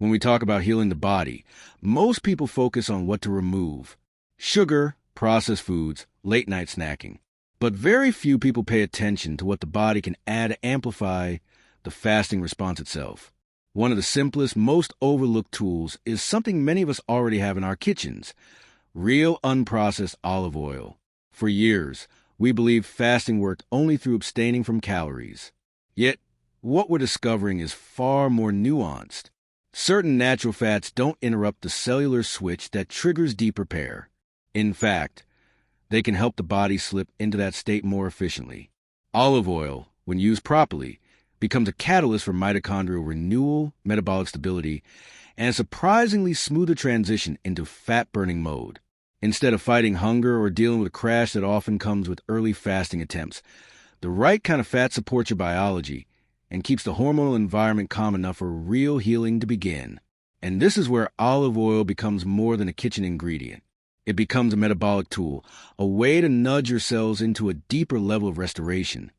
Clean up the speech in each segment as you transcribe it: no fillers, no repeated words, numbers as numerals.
When we talk about healing the body, most people focus on what to remove: sugar, processed foods, late-night snacking. But very few people pay attention to what the body can add to amplify the fasting response itself. One of the simplest, most overlooked tools is something many of us already have in our kitchens: real unprocessed olive oil. For years, we believed fasting worked only through abstaining from calories. Yet, what we're discovering is far more nuanced. Certain natural fats don't interrupt the cellular switch that triggers deep repair. In fact, they can help the body slip into that state more efficiently. Olive oil, when used properly, becomes a catalyst for mitochondrial renewal, metabolic stability, and a surprisingly smoother transition into fat-burning mode. Instead of fighting hunger or dealing with a crash that often comes with early fasting attempts, the right kind of fat supports your biology and keeps the hormonal environment calm enough for real healing to begin. And this is where olive oil becomes more than a kitchen ingredient. It becomes a metabolic tool, a way to nudge your cells into a deeper level of restoration,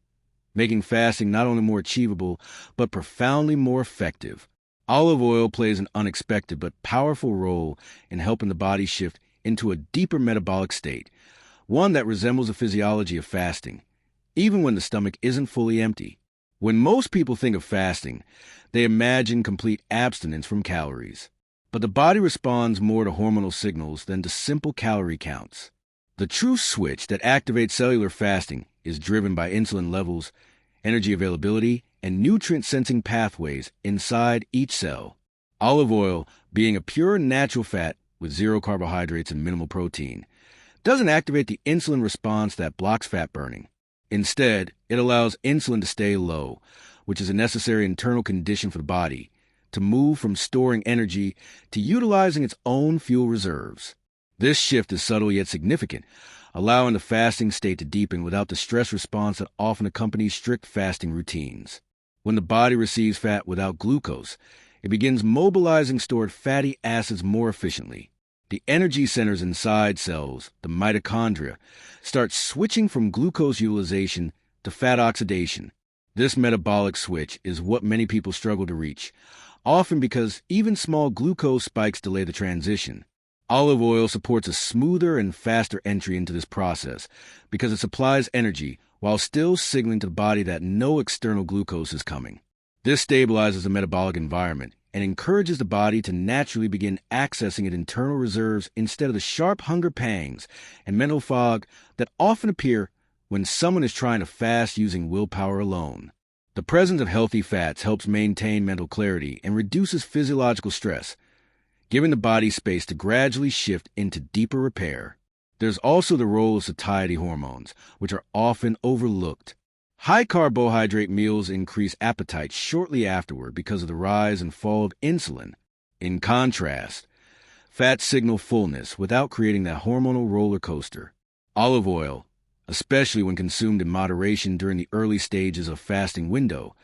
making fasting not only more achievable, but profoundly more effective. Olive oil plays an unexpected but powerful role in helping the body shift into a deeper metabolic state, one that resembles the physiology of fasting, even when the stomach isn't fully empty. When most people think of fasting, they imagine complete abstinence from calories. But the body responds more to hormonal signals than to simple calorie counts. The true switch that activates cellular fasting is driven by insulin levels, energy availability, and nutrient-sensing pathways inside each cell. Olive oil, being a pure natural fat with zero carbohydrates and minimal protein, doesn't activate the insulin response that blocks fat burning. Instead, it allows insulin to stay low, which is a necessary internal condition for the body to move from storing energy to utilizing its own fuel reserves. This shift is subtle yet significant, allowing the fasting state to deepen without the stress response that often accompanies strict fasting routines. When the body receives fat without glucose, it begins mobilizing stored fatty acids more efficiently. The energy centers inside cells, the mitochondria, start switching from glucose utilization to fat oxidation. This metabolic switch is what many people struggle to reach, often because even small glucose spikes delay the transition. Olive oil supports a smoother and faster entry into this process because it supplies energy while still signaling to the body that no external glucose is coming. This stabilizes the metabolic environment and encourages the body to naturally begin accessing its internal reserves instead of the sharp hunger pangs and mental fog that often appear when someone is trying to fast using willpower alone. The presence of healthy fats helps maintain mental clarity and reduces physiological stress, giving the body space to gradually shift into deeper repair. There's also the role of satiety hormones, which are often overlooked. High carbohydrate meals increase appetite shortly afterward because of the rise and fall of insulin. In contrast, fats signal fullness without creating that hormonal roller coaster. Olive oil, especially when consumed in moderation during the early stages of fasting window,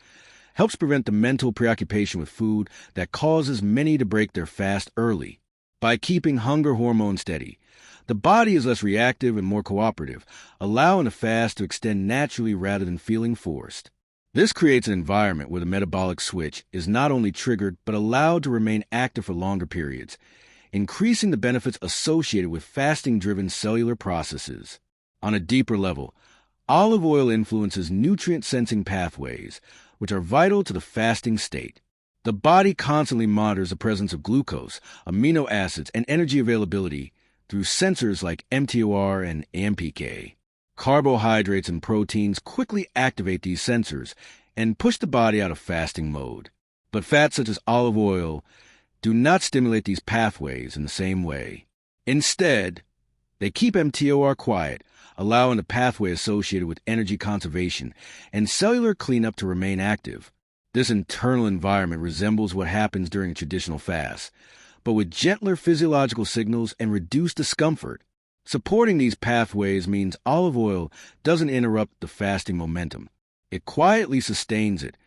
helps prevent the mental preoccupation with food that causes many to break their fast early. By keeping hunger hormones steady, the body is less reactive and more cooperative, allowing the fast to extend naturally rather than feeling forced. This creates an environment where the metabolic switch is not only triggered but allowed to remain active for longer periods, increasing the benefits associated with fasting-driven cellular processes. On a deeper level, olive oil influences nutrient-sensing pathways, which are vital to the fasting state. The body constantly monitors the presence of glucose, amino acids, and energy availability through sensors like mTOR and AMPK. Carbohydrates and proteins quickly activate these sensors and push the body out of fasting mode. But fats such as olive oil do not stimulate these pathways in the same way. Instead, they keep mTOR quiet, allowing the pathway associated with energy conservation and cellular cleanup to remain active. This internal environment resembles what happens during a traditional fast, but with gentler physiological signals and reduced discomfort. Supporting these pathways means olive oil doesn't interrupt the fasting momentum. It quietly sustains it,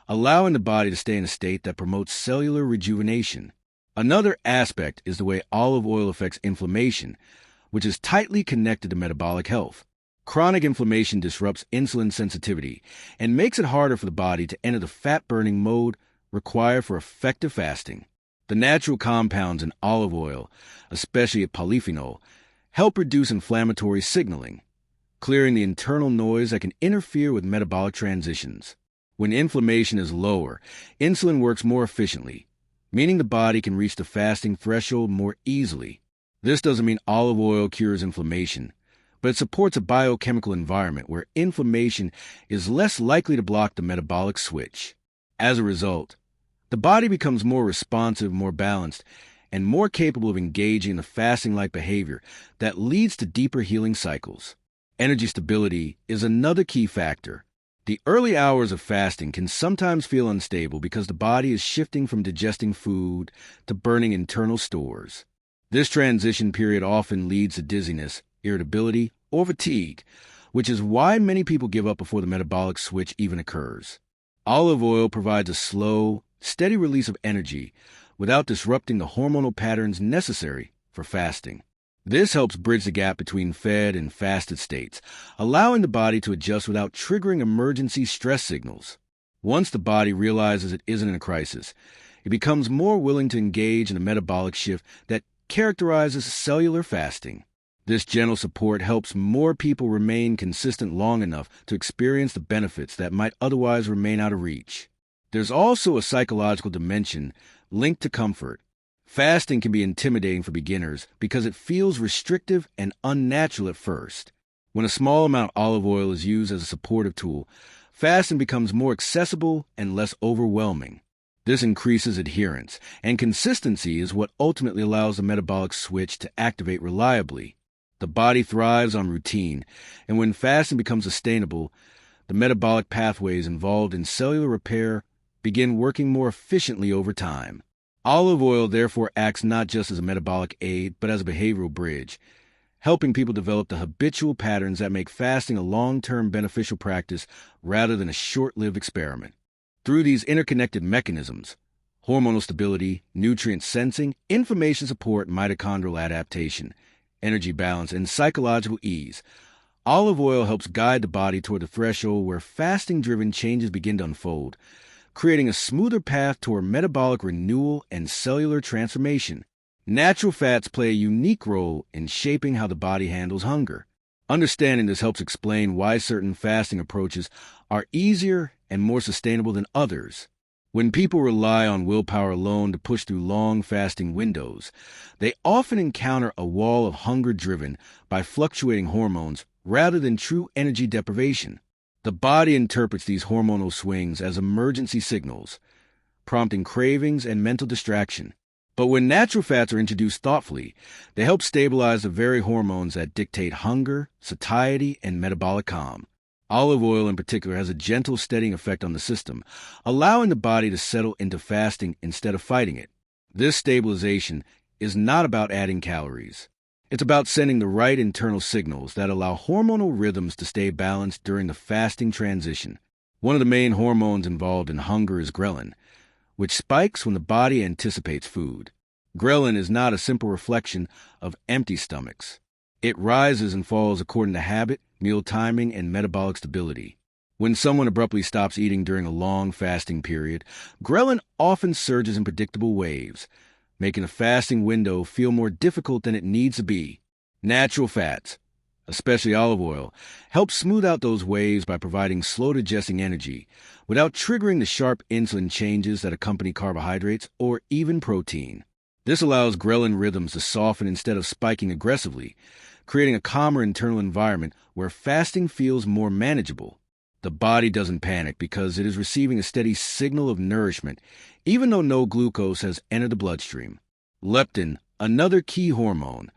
allowing the body to stay in a state that promotes cellular rejuvenation. Another aspect is the way olive oil affects inflammation, which is tightly connected to metabolic health. Chronic inflammation disrupts insulin sensitivity and makes it harder for the body to enter the fat-burning mode required for effective fasting. The natural compounds in olive oil, especially polyphenol, help reduce inflammatory signaling, clearing the internal noise that can interfere with metabolic transitions. When inflammation is lower, insulin works more efficiently, meaning the body can reach the fasting threshold more easily. This doesn't mean olive oil cures inflammation, but it supports a biochemical environment where inflammation is less likely to block the metabolic switch. As a result, the body becomes more responsive, more balanced, and more capable of engaging in the fasting-like behavior that leads to deeper healing cycles. Energy stability is another key factor. The early hours of fasting can sometimes feel unstable because the body is shifting from digesting food to burning internal stores. This transition period often leads to dizziness, irritability, or fatigue, which is why many people give up before the metabolic switch even occurs. Olive oil provides a slow, steady release of energy without disrupting the hormonal patterns necessary for fasting. This helps bridge the gap between fed and fasted states, allowing the body to adjust without triggering emergency stress signals. Once the body realizes it isn't in a crisis, it becomes more willing to engage in a metabolic shift that characterizes cellular fasting. This gentle support helps more people remain consistent long enough to experience the benefits that might otherwise remain out of reach. There's also a psychological dimension linked to comfort. Fasting can be intimidating for beginners because it feels restrictive and unnatural at first. When a small amount of olive oil is used as a supportive tool, fasting becomes more accessible and less overwhelming. This increases adherence, and consistency is what ultimately allows the metabolic switch to activate reliably. The body thrives on routine, and when fasting becomes sustainable, the metabolic pathways involved in cellular repair begin working more efficiently over time. Olive oil therefore acts not just as a metabolic aid, but as a behavioral bridge, helping people develop the habitual patterns that make fasting a long-term beneficial practice rather than a short-lived experiment. Through these interconnected mechanisms, hormonal stability, nutrient sensing, inflammation support, mitochondrial adaptation, energy balance, and psychological ease, olive oil helps guide the body toward the threshold where fasting-driven changes begin to unfold, creating a smoother path toward metabolic renewal and cellular transformation. Natural fats play a unique role in shaping how the body handles hunger. Understanding this helps explain why certain fasting approaches are easier and more sustainable than others. When people rely on willpower alone to push through long fasting windows, they often encounter a wall of hunger driven by fluctuating hormones rather than true energy deprivation. The body interprets these hormonal swings as emergency signals, prompting cravings and mental distraction. But when natural fats are introduced thoughtfully, they help stabilize the very hormones that dictate hunger, satiety, and metabolic calm. Olive oil in particular has a gentle steadying effect on the system, allowing the body to settle into fasting instead of fighting it. This stabilization is not about adding calories. It's about sending the right internal signals that allow hormonal rhythms to stay balanced during the fasting transition. One of the main hormones involved in hunger is ghrelin, which spikes when the body anticipates food. Ghrelin is not a simple reflection of empty stomachs. It rises and falls according to habit, meal timing, and metabolic stability. When someone abruptly stops eating during a long fasting period, ghrelin often surges in predictable waves, making a fasting window feel more difficult than it needs to be. Natural fats, especially olive oil, help smooth out those waves by providing slow-digesting energy without triggering the sharp insulin changes that accompany carbohydrates or even protein. This allows ghrelin rhythms to soften instead of spiking aggressively, creating a calmer internal environment where fasting feels more manageable. The body doesn't panic because it is receiving a steady signal of nourishment, even though no glucose has entered the bloodstream. Leptin, another key hormone,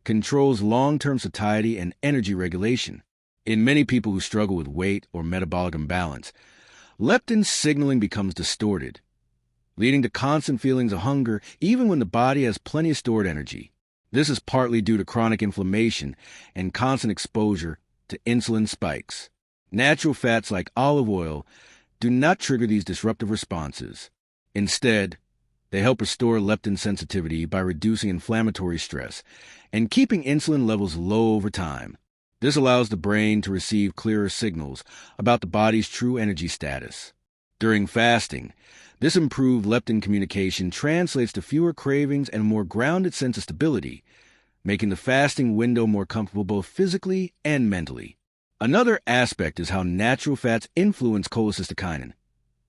controls long-term satiety and energy regulation. In many people who struggle with weight or metabolic imbalance, leptin signaling becomes distorted, leading to constant feelings of hunger even when the body has plenty of stored energy. This is partly due to chronic inflammation and constant exposure to insulin spikes. Natural fats like olive oil do not trigger these disruptive responses. Instead, they help restore leptin sensitivity by reducing inflammatory stress and keeping insulin levels low over time. This allows the brain to receive clearer signals about the body's true energy status. During fasting, This improved leptin communication translates to fewer cravings and a more grounded sense of stability, making the fasting window more comfortable both physically and mentally. Another aspect is how natural fats influence cholecystokinin,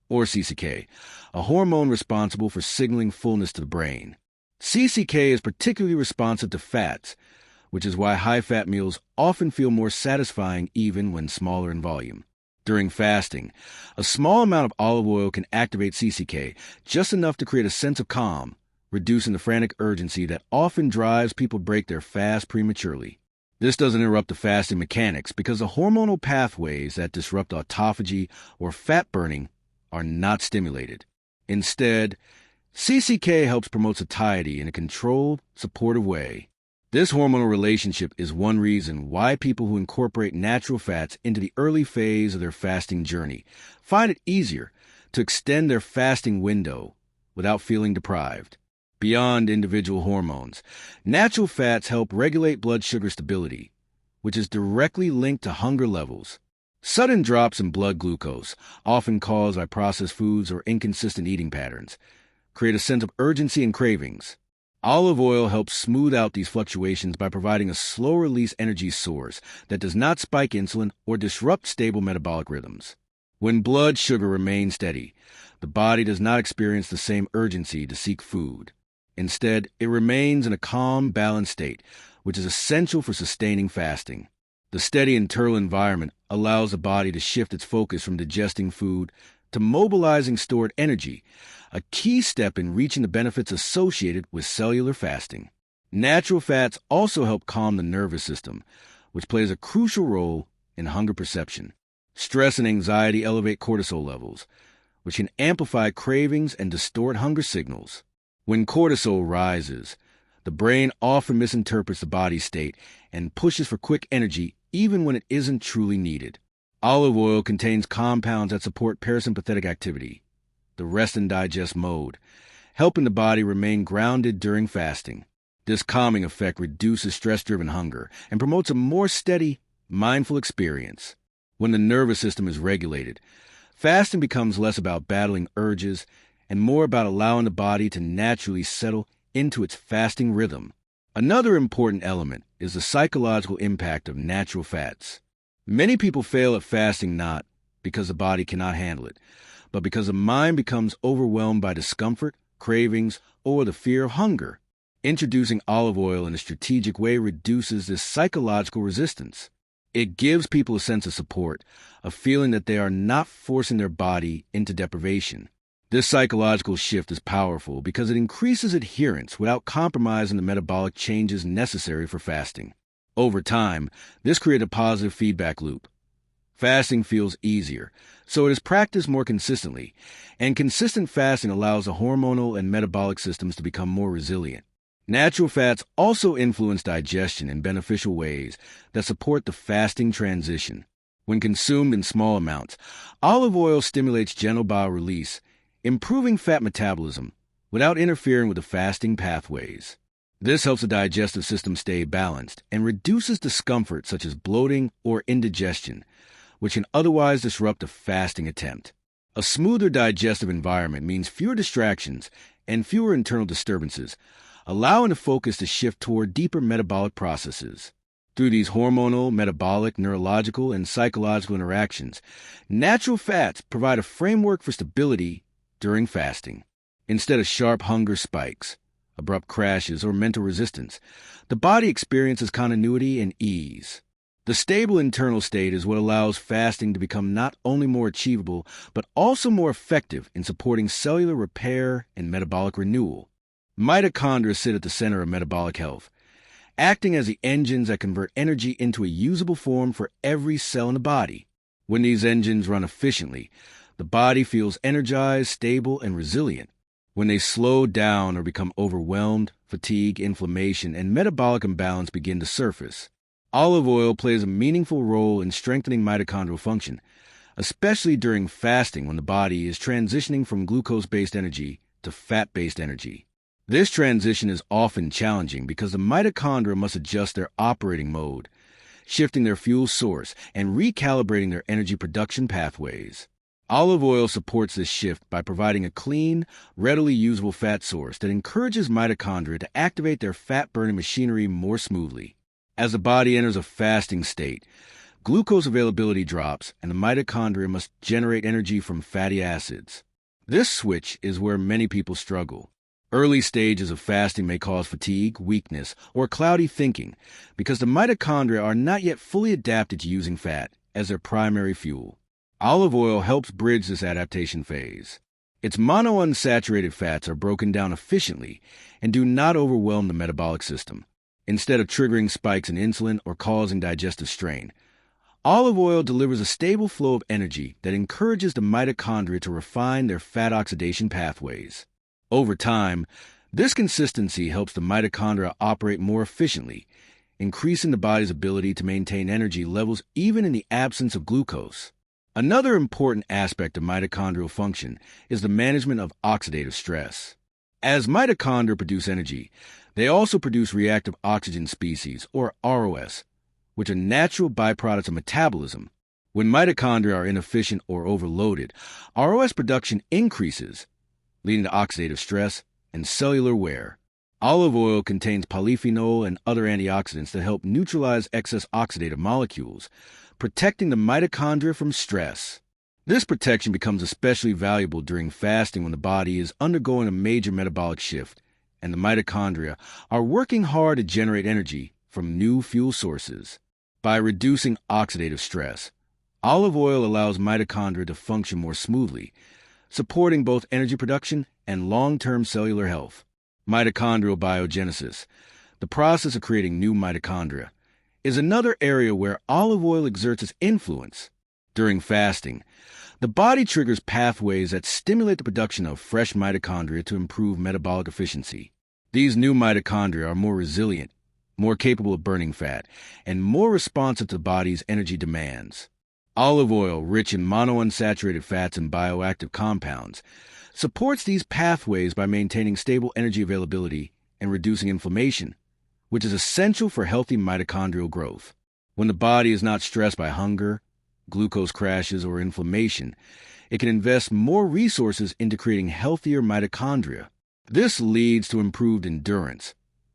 or CCK, a hormone responsible for signaling fullness to the brain. CCK is particularly responsive to fats, which is why high-fat meals often feel more satisfying even when smaller in volume. During fasting, a small amount of olive oil can activate CCK, just enough to create a sense of calm, reducing the frantic urgency that often drives people to break their fast prematurely. This doesn't interrupt the fasting mechanics because the hormonal pathways that disrupt autophagy or fat burning are not stimulated. Instead, CCK helps promote satiety in a controlled, supportive way. This hormonal relationship is one reason why people who incorporate natural fats into the early phase of their fasting journey find it easier to extend their fasting window without feeling deprived. Beyond individual hormones, natural fats help regulate blood sugar stability, which is directly linked to hunger levels. Sudden drops in blood glucose, often caused by processed foods or inconsistent eating patterns, create a sense of urgency and cravings. Olive oil helps smooth out these fluctuations by providing a slow-release energy source that does not spike insulin or disrupt stable metabolic rhythms. When blood sugar remains steady, the body does not experience the same urgency to seek food. Instead, it remains in a calm, balanced state, which is essential for sustaining fasting. The steady internal environment allows the body to shift its focus from digesting food to mobilizing stored energy, a key step in reaching the benefits associated with cellular fasting. Natural fats also help calm the nervous system, which plays a crucial role in hunger perception. Stress and anxiety elevate cortisol levels, which can amplify cravings and distort hunger signals. When cortisol rises, the brain often misinterprets the body's state and pushes for quick energy even when it isn't truly needed. Olive oil contains compounds that support parasympathetic activity, the rest and digest mode, helping the body remain grounded during fasting. This calming effect reduces stress-driven hunger and promotes a more steady, mindful experience. When the nervous system is regulated, fasting becomes less about battling urges and more about allowing the body to naturally settle into its fasting rhythm. Another important element is the psychological impact of natural fats. Many people fail at fasting not because the body cannot handle it, but because the mind becomes overwhelmed by discomfort, cravings, or the fear of hunger. Introducing olive oil in a strategic way reduces this psychological resistance. It gives people a sense of support, a feeling that they are not forcing their body into deprivation. This psychological shift is powerful because it increases adherence without compromising the metabolic changes necessary for fasting. Over time, this creates a positive feedback loop. Fasting feels easier, so it is practiced more consistently, and consistent fasting allows the hormonal and metabolic systems to become more resilient. Natural fats also influence digestion in beneficial ways that support the fasting transition. When consumed in small amounts, olive oil stimulates gentle bile release, improving fat metabolism without interfering with the fasting pathways. This helps the digestive system stay balanced and reduces discomfort such as bloating or indigestion, which can otherwise disrupt a fasting attempt. A smoother digestive environment means fewer distractions and fewer internal disturbances, allowing the focus to shift toward deeper metabolic processes. Through these hormonal, metabolic, neurological, and psychological interactions, natural fats provide a framework for stability during fasting. Instead of sharp hunger spikes, abrupt crashes, or mental resistance, the body experiences continuity and ease. The stable internal state is what allows fasting to become not only more achievable, but also more effective in supporting cellular repair and metabolic renewal. Mitochondria sit at the center of metabolic health, acting as the engines that convert energy into a usable form for every cell in the body. When these engines run efficiently, the body feels energized, stable, and resilient. When they slow down or become overwhelmed, fatigue, inflammation, and metabolic imbalance begin to surface. Olive oil plays a meaningful role in strengthening mitochondrial function, especially during fasting when the body is transitioning from glucose-based energy to fat-based energy. This transition is often challenging because the mitochondria must adjust their operating mode, shifting their fuel source and recalibrating their energy production pathways. Olive oil supports this shift by providing a clean, readily usable fat source that encourages mitochondria to activate their fat-burning machinery more smoothly. As the body enters a fasting state, glucose availability drops and the mitochondria must generate energy from fatty acids. This switch is where many people struggle. Early stages of fasting may cause fatigue, weakness, or cloudy thinking because the mitochondria are not yet fully adapted to using fat as their primary fuel. Olive oil helps bridge this adaptation phase. Its monounsaturated fats are broken down efficiently and do not overwhelm the metabolic system. Instead of triggering spikes in insulin or causing digestive strain, olive oil delivers a stable flow of energy that encourages the mitochondria to refine their fat oxidation pathways. Over time, this consistency helps the mitochondria operate more efficiently, increasing the body's ability to maintain energy levels even in the absence of glucose. Another important aspect of mitochondrial function is the management of oxidative stress. As mitochondria produce energy, they also produce reactive oxygen species, or ROS, which are natural byproducts of metabolism. When mitochondria are inefficient or overloaded, ROS production increases, leading to oxidative stress and cellular wear. Olive oil contains polyphenol and other antioxidants that help neutralize excess oxidative molecules, protecting the mitochondria from stress. This protection becomes especially valuable during fasting when the body is undergoing a major metabolic shift and the mitochondria are working hard to generate energy from new fuel sources. By reducing oxidative stress, olive oil allows mitochondria to function more smoothly, supporting both energy production and long-term cellular health. Mitochondrial biogenesis, the process of creating new mitochondria, is another area where olive oil exerts its influence. During fasting, the body triggers pathways that stimulate the production of fresh mitochondria to improve metabolic efficiency. These new mitochondria are more resilient, more capable of burning fat, and more responsive to the body's energy demands. Olive oil, rich in monounsaturated fats and bioactive compounds, supports these pathways by maintaining stable energy availability and reducing inflammation, which is essential for healthy mitochondrial growth. When the body is not stressed by hunger, glucose crashes, or inflammation, it can invest more resources into creating healthier mitochondria. This leads to improved endurance,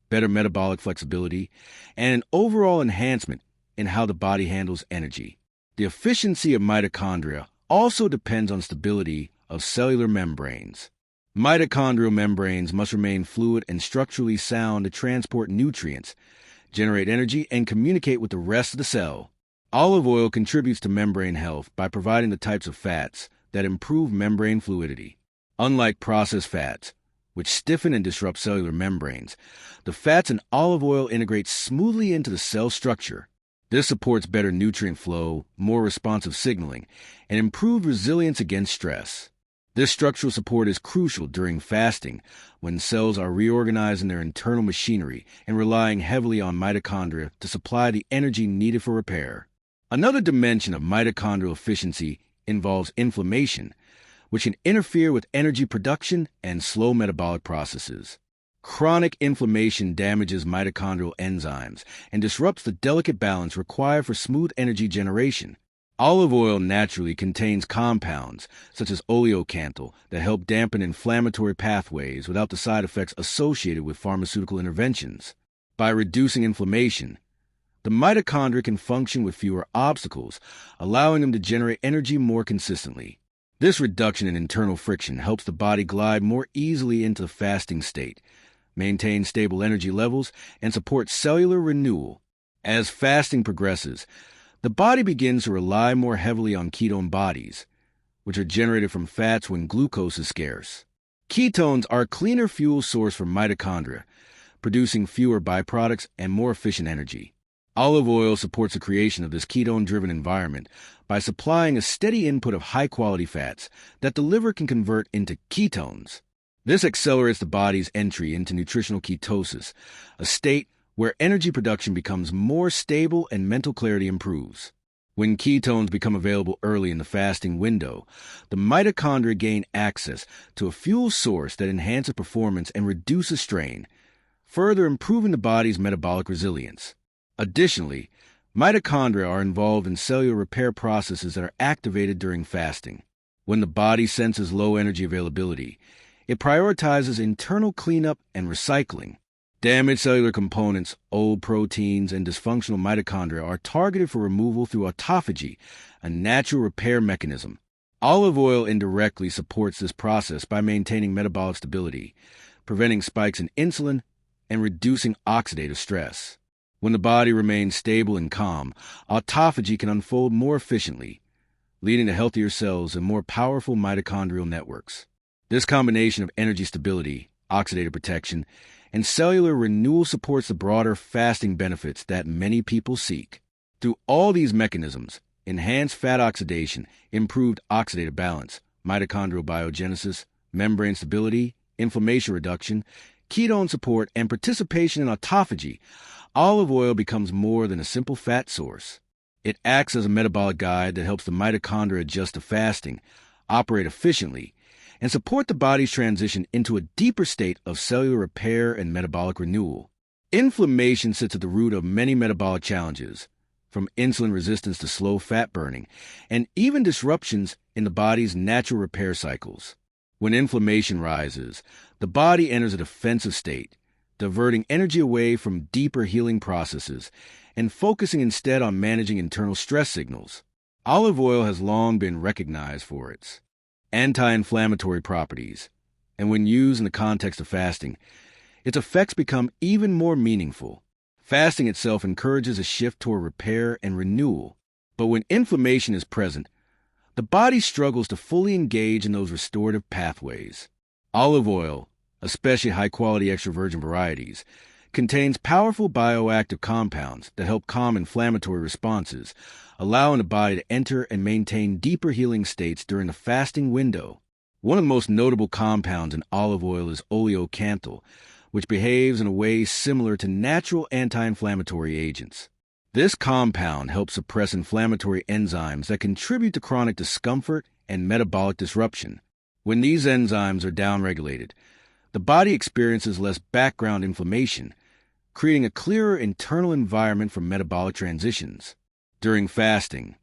better metabolic flexibility, and an overall enhancement in how the body handles energy. The efficiency of mitochondria also depends on stability of cellular membranes. Mitochondrial membranes must remain fluid and structurally sound to transport nutrients, generate energy, and communicate with the rest of the cell. Olive oil contributes to membrane health by providing the types of fats that improve membrane fluidity. Unlike processed fats, which stiffen and disrupt cellular membranes, the fats in olive oil integrate smoothly into the cell structure. This supports better nutrient flow, more responsive signaling, and improved resilience against stress. This structural support is crucial during fasting, when cells are reorganizing their internal machinery and relying heavily on mitochondria to supply the energy needed for repair. Another dimension of mitochondrial efficiency involves inflammation, which can interfere with energy production and slow metabolic processes. Chronic inflammation damages mitochondrial enzymes and disrupts the delicate balance required for smooth energy generation. Olive oil naturally contains compounds, such as oleocanthal, that help dampen inflammatory pathways without the side effects associated with pharmaceutical interventions. By reducing inflammation, the mitochondria can function with fewer obstacles, allowing them to generate energy more consistently. This reduction in internal friction helps the body glide more easily into the fasting state, maintain stable energy levels, and support cellular renewal. As fasting progresses, the body begins to rely more heavily on ketone bodies, which are generated from fats when glucose is scarce. Ketones are a cleaner fuel source for mitochondria, producing fewer byproducts and more efficient energy. Olive oil supports the creation of this ketone-driven environment by supplying a steady input of high-quality fats that the liver can convert into ketones. This accelerates the body's entry into nutritional ketosis, a state where energy production becomes more stable and mental clarity improves. When ketones become available early in the fasting window, the mitochondria gain access to a fuel source that enhances performance and reduces strain, further improving the body's metabolic resilience. Additionally, mitochondria are involved in cellular repair processes that are activated during fasting. When the body senses low energy availability, it prioritizes internal cleanup and recycling. Damaged cellular components, old proteins, and dysfunctional mitochondria are targeted for removal through autophagy, a natural repair mechanism. Olive oil indirectly supports this process by maintaining metabolic stability, preventing spikes in insulin, and reducing oxidative stress. When the body remains stable and calm, autophagy can unfold more efficiently, leading to healthier cells and more powerful mitochondrial networks. This combination of energy stability, oxidative protection, and cellular renewal supports the broader fasting benefits that many people seek. Through all these mechanisms, enhanced fat oxidation, improved oxidative balance, mitochondrial biogenesis, membrane stability, inflammation reduction, ketone support, and participation in autophagy, olive oil becomes more than a simple fat source. It acts as a metabolic guide that helps the mitochondria adjust to fasting, operate efficiently, and support the body's transition into a deeper state of cellular repair and metabolic renewal. Inflammation sits at the root of many metabolic challenges, from insulin resistance to slow fat burning, and even disruptions in the body's natural repair cycles. When inflammation rises, the body enters a defensive state, diverting energy away from deeper healing processes and focusing instead on managing internal stress signals. Olive oil has long been recognized for its anti-inflammatory properties, and when used in the context of fasting, its effects become even more meaningful. Fasting itself encourages a shift toward repair and renewal, but when inflammation is present, the body struggles to fully engage in those restorative pathways. Olive oil, especially high-quality extra virgin varieties, contains powerful bioactive compounds that help calm inflammatory responses, allowing the body to enter and maintain deeper healing states during the fasting window. One of the most notable compounds in olive oil is oleocanthal, which behaves in a way similar to natural anti-inflammatory agents. This compound helps suppress inflammatory enzymes that contribute to chronic discomfort and metabolic disruption. When these enzymes are downregulated, the body experiences less background inflammation, creating a clearer internal environment for metabolic transitions. During fasting,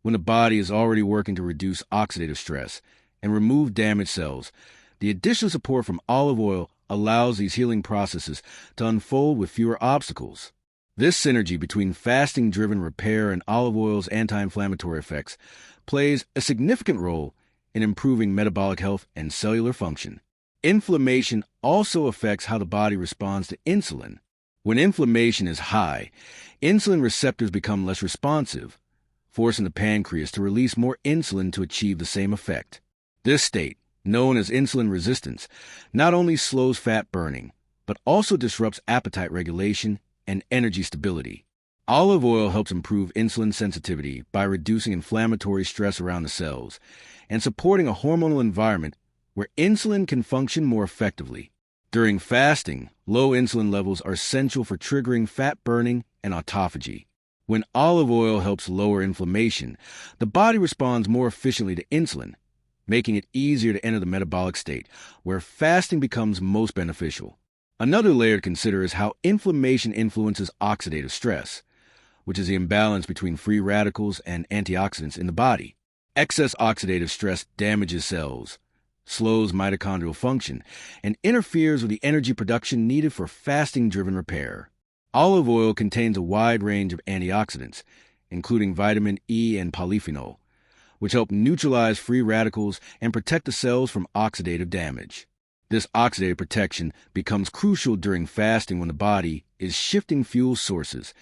when the body is already working to reduce oxidative stress and remove damaged cells, the additional support from olive oil allows these healing processes to unfold with fewer obstacles. This synergy between fasting-driven repair and olive oil's anti-inflammatory effects plays a significant role in improving metabolic health and cellular function. Inflammation also affects how the body responds to insulin. When inflammation is high, insulin receptors become less responsive, forcing the pancreas to release more insulin to achieve the same effect. This state, known as insulin resistance, not only slows fat burning, but also disrupts appetite regulation and energy stability. Olive oil helps improve insulin sensitivity by reducing inflammatory stress around the cells and supporting a hormonal environment where insulin can function more effectively. During fasting, low insulin levels are essential for triggering fat burning and autophagy. When olive oil helps lower inflammation, the body responds more efficiently to insulin, making it easier to enter the metabolic state, where fasting becomes most beneficial. Another layer to consider is how inflammation influences oxidative stress, which is the imbalance between free radicals and antioxidants in the body. Excess oxidative stress damages cells, slows mitochondrial function, and interferes with the energy production needed for fasting-driven repair. Olive oil contains a wide range of antioxidants, including vitamin E and polyphenol, which help neutralize free radicals and protect the cells from oxidative damage. This oxidative protection becomes crucial during fasting when the body is shifting fuel sources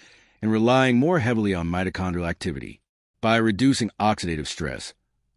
and relying more heavily on mitochondrial activity. By reducing oxidative stress,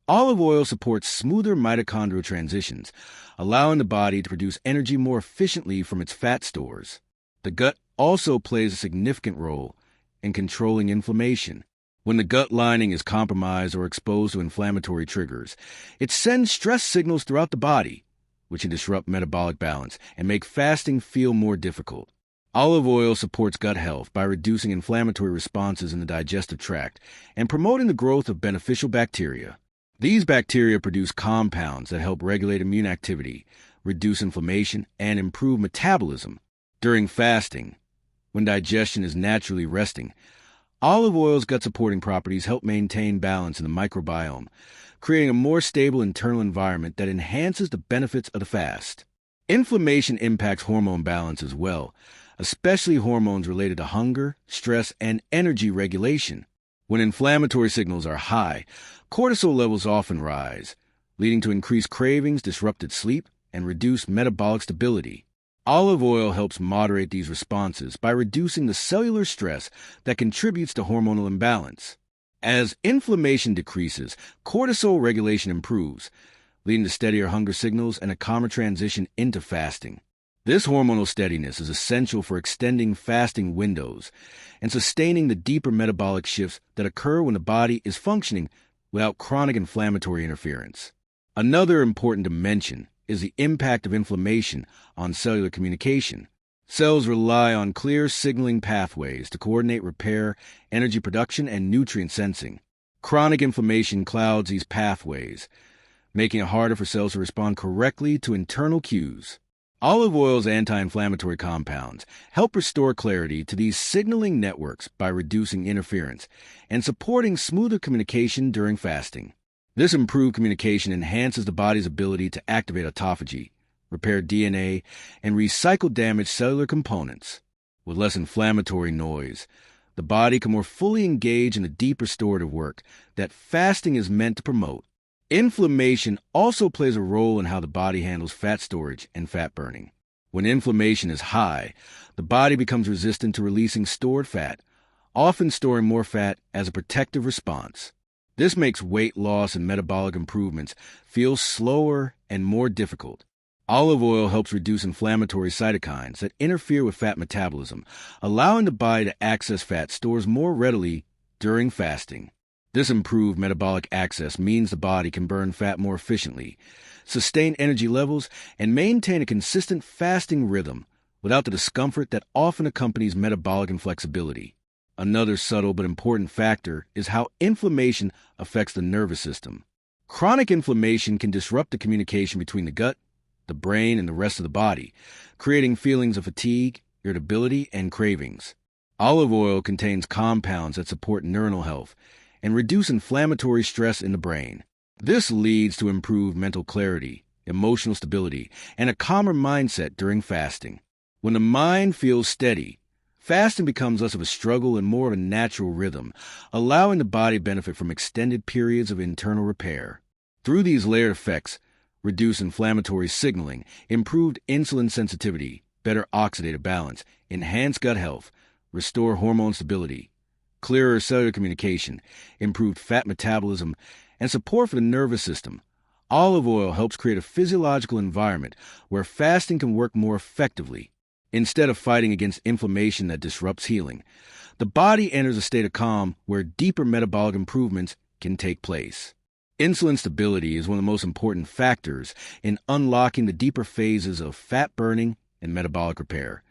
olive oil supports smoother mitochondrial transitions, allowing the body to produce energy more efficiently from its fat stores. The gut also plays a significant role in controlling inflammation. When the gut lining is compromised or exposed to inflammatory triggers, it sends stress signals throughout the body, which can disrupt metabolic balance and make fasting feel more difficult. Olive oil supports gut health by reducing inflammatory responses in the digestive tract and promoting the growth of beneficial bacteria. These bacteria produce compounds that help regulate immune activity, reduce inflammation, and improve metabolism. During fasting, when digestion is naturally resting, Olive oil's gut-supporting properties help maintain balance in the microbiome, creating a more stable internal environment that enhances the benefits of the fast. Inflammation impacts hormone balance as well, especially hormones related to hunger, stress, and energy regulation. When inflammatory signals are high, cortisol levels often rise, leading to increased cravings, disrupted sleep, and reduced metabolic stability. Olive oil helps moderate these responses by reducing the cellular stress that contributes to hormonal imbalance. As inflammation decreases, cortisol regulation improves, leading to steadier hunger signals and a calmer transition into fasting. This hormonal steadiness is essential for extending fasting windows and sustaining the deeper metabolic shifts that occur when the body is functioning without chronic inflammatory interference. Another important dimension is the impact of inflammation on cellular communication. Cells rely on clear signaling pathways to coordinate repair, energy production, and nutrient sensing. Chronic inflammation clouds these pathways, making it harder for cells to respond correctly to internal cues. Olive oil's anti-inflammatory compounds help restore clarity to these signaling networks by reducing interference and supporting smoother communication during fasting. This improved communication enhances the body's ability to activate autophagy, repair DNA, and recycle damaged cellular components. With less inflammatory noise, the body can more fully engage in the deep restorative work that fasting is meant to promote. Inflammation also plays a role in how the body handles fat storage and fat burning. When inflammation is high, the body becomes resistant to releasing stored fat, often storing more fat as a protective response. This makes weight loss and metabolic improvements feel slower and more difficult. Olive oil helps reduce inflammatory cytokines that interfere with fat metabolism, allowing the body to access fat stores more readily during fasting. This improved metabolic access means the body can burn fat more efficiently, sustain energy levels, and maintain a consistent fasting rhythm without the discomfort that often accompanies metabolic inflexibility. Another subtle but important factor is how inflammation affects the nervous system. Chronic inflammation can disrupt the communication between the gut, the brain, and the rest of the body, creating feelings of fatigue, irritability, and cravings. Olive oil contains compounds that support neuronal health and reduce inflammatory stress in the brain. This leads to improved mental clarity, emotional stability, and a calmer mindset during fasting. When the mind feels steady, fasting becomes less of a struggle and more of a natural rhythm, allowing the body to benefit from extended periods of internal repair. Through these layered effects, reduced inflammatory signaling, improved insulin sensitivity, better oxidative balance, enhanced gut health, restore hormone stability, clearer cellular communication, improved fat metabolism, and support for the nervous system, olive oil helps create a physiological environment where fasting can work more effectively. Instead of fighting against inflammation that disrupts healing, the body enters a state of calm where deeper metabolic improvements can take place. Insulin stability is one of the most important factors in unlocking the deeper phases of fat burning and metabolic repair.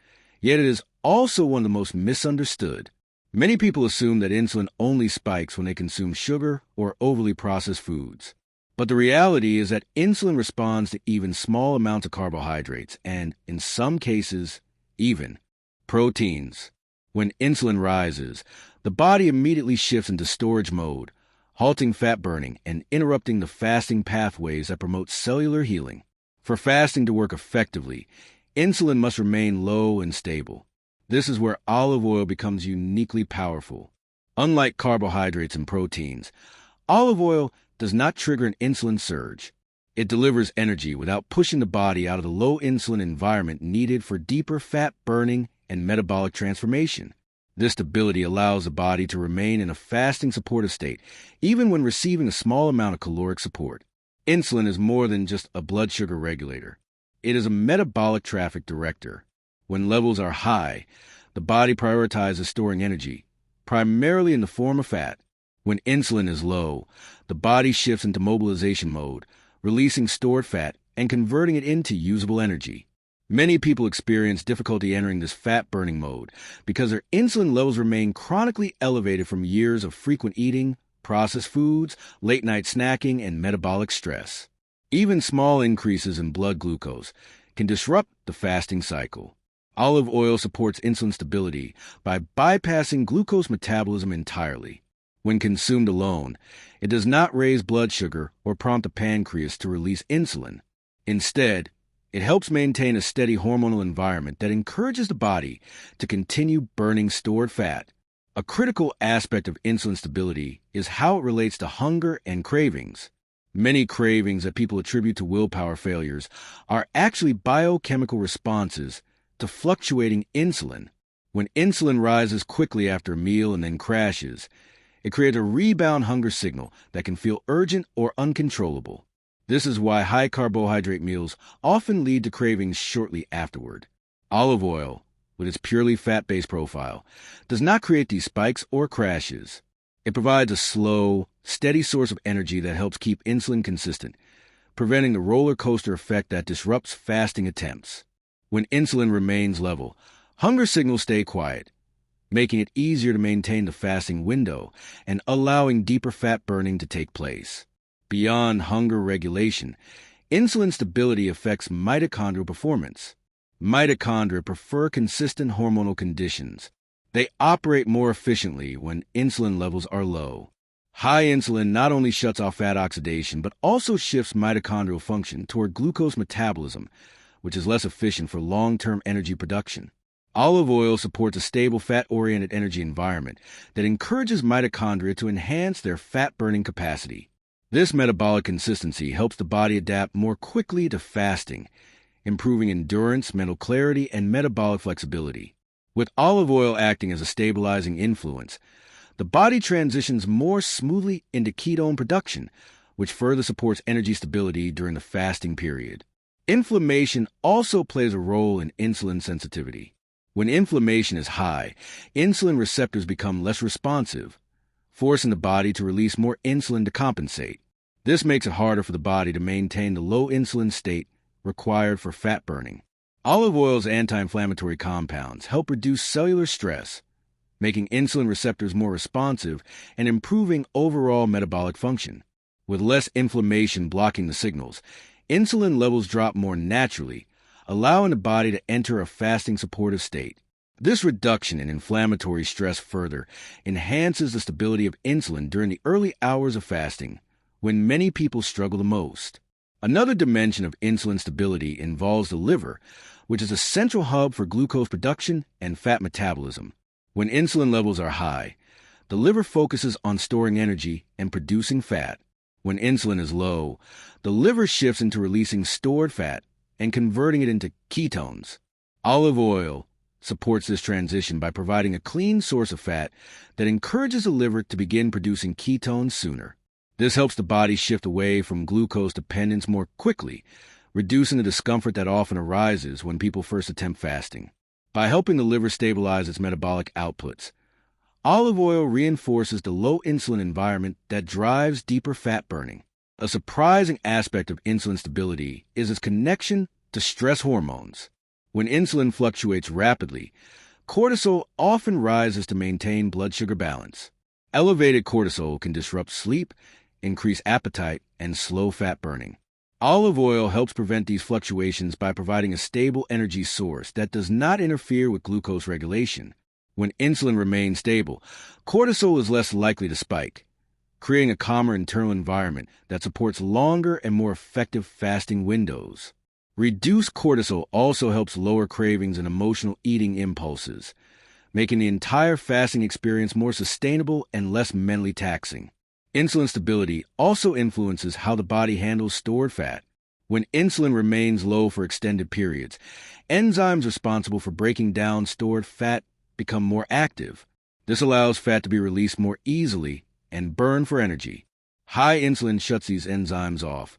Yet it is also one of the most misunderstood. Many people assume that insulin only spikes when they consume sugar or overly processed foods. But the reality is that insulin responds to even small amounts of carbohydrates and, in some cases, even proteins. When insulin rises, the body immediately shifts into storage mode, halting fat burning and interrupting the fasting pathways that promote cellular healing. For fasting to work effectively, insulin must remain low and stable. This is where olive oil becomes uniquely powerful. Unlike carbohydrates and proteins, olive oil does not trigger an insulin surge. It delivers energy without pushing the body out of the low insulin environment needed for deeper fat burning and metabolic transformation. This stability allows the body to remain in a fasting supportive state, even when receiving a small amount of caloric support. Insulin is more than just a blood sugar regulator. It is a metabolic traffic director. When levels are high, the body prioritizes storing energy, primarily in the form of fat. When insulin is low, the body shifts into mobilization mode, releasing stored fat and converting it into usable energy. Many people experience difficulty entering this fat-burning mode because their insulin levels remain chronically elevated from years of frequent eating, processed foods, late-night snacking, and metabolic stress. Even small increases in blood glucose can disrupt the fasting cycle. Olive oil supports insulin stability by bypassing glucose metabolism entirely. When consumed alone, it does not raise blood sugar or prompt the pancreas to release insulin. Instead, it helps maintain a steady hormonal environment that encourages the body to continue burning stored fat. A critical aspect of insulin stability is how it relates to hunger and cravings. Many cravings that people attribute to willpower failures are actually biochemical responses to fluctuating insulin. When insulin rises quickly after a meal and then crashes, it creates a rebound hunger signal that can feel urgent or uncontrollable. This is why high-carbohydrate meals often lead to cravings shortly afterward. Olive oil, with its purely fat-based profile, does not create these spikes or crashes. It provides a slow, steady source of energy that helps keep insulin consistent, preventing the roller coaster effect that disrupts fasting attempts. When insulin remains level, hunger signals stay quiet, making it easier to maintain the fasting window and allowing deeper fat burning to take place. Beyond hunger regulation, insulin stability affects mitochondrial performance. Mitochondria prefer consistent hormonal conditions. They operate more efficiently when insulin levels are low. High insulin not only shuts off fat oxidation, but also shifts mitochondrial function toward glucose metabolism, which is less efficient for long-term energy production. Olive oil supports a stable fat-oriented energy environment that encourages mitochondria to enhance their fat-burning capacity. This metabolic consistency helps the body adapt more quickly to fasting, improving endurance, mental clarity, and metabolic flexibility. With olive oil acting as a stabilizing influence, the body transitions more smoothly into ketone production, which further supports energy stability during the fasting period. Inflammation also plays a role in insulin sensitivity. When inflammation is high, insulin receptors become less responsive, forcing the body to release more insulin to compensate. This makes it harder for the body to maintain the low insulin state required for fat burning. Olive oil's anti-inflammatory compounds help reduce cellular stress, making insulin receptors more responsive and improving overall metabolic function. With less inflammation blocking the signals, insulin levels drop more naturally, allowing the body to enter a fasting supportive state. This reduction in inflammatory stress further enhances the stability of insulin during the early hours of fasting, when many people struggle the most. Another dimension of insulin stability involves the liver, which is a central hub for glucose production and fat metabolism. When insulin levels are high, the liver focuses on storing energy and producing fat. When insulin is low, the liver shifts into releasing stored fat and converting it into ketones. Olive oil supports this transition by providing a clean source of fat that encourages the liver to begin producing ketones sooner. This helps the body shift away from glucose dependence more quickly, reducing the discomfort that often arises when people first attempt fasting. By helping the liver stabilize its metabolic outputs, olive oil reinforces the low insulin environment that drives deeper fat burning. A surprising aspect of insulin stability is its connection to stress hormones. When insulin fluctuates rapidly, cortisol often rises to maintain blood sugar balance. Elevated cortisol can disrupt sleep, increase appetite, and slow fat burning. Olive oil helps prevent these fluctuations by providing a stable energy source that does not interfere with glucose regulation. When insulin remains stable, cortisol is less likely to spike, creating a calmer internal environment that supports longer and more effective fasting windows. Reduced cortisol also helps lower cravings and emotional eating impulses, making the entire fasting experience more sustainable and less mentally taxing. Insulin stability also influences how the body handles stored fat. When insulin remains low for extended periods, enzymes responsible for breaking down stored fat become more active. This allows fat to be released more easily and burned for energy. High insulin shuts these enzymes off,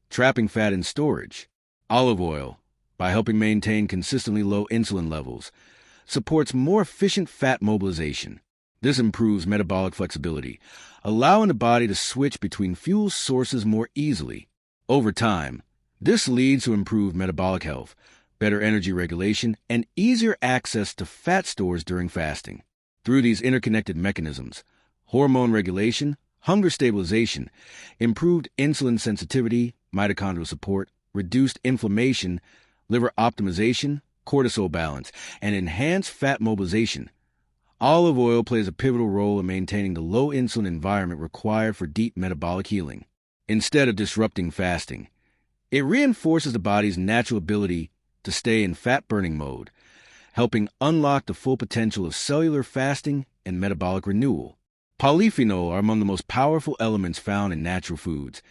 trapping fat in storage. Olive oil, by helping maintain consistently low insulin levels, supports more efficient fat mobilization. This improves metabolic flexibility, allowing the body to switch between fuel sources more easily. Over time, this leads to improved metabolic health, better energy regulation, and easier access to fat stores during fasting. Through these interconnected mechanisms, hormone regulation, hunger stabilization, improved insulin sensitivity, mitochondrial support, reduced inflammation, liver optimization, cortisol balance, and enhance fat mobilization. Olive oil plays a pivotal role in maintaining the low insulin environment required for deep metabolic healing. Instead of disrupting fasting, it reinforces the body's natural ability to stay in fat-burning mode, helping unlock the full potential of cellular fasting and metabolic renewal. Polyphenol are among the most powerful elements found in natural foods,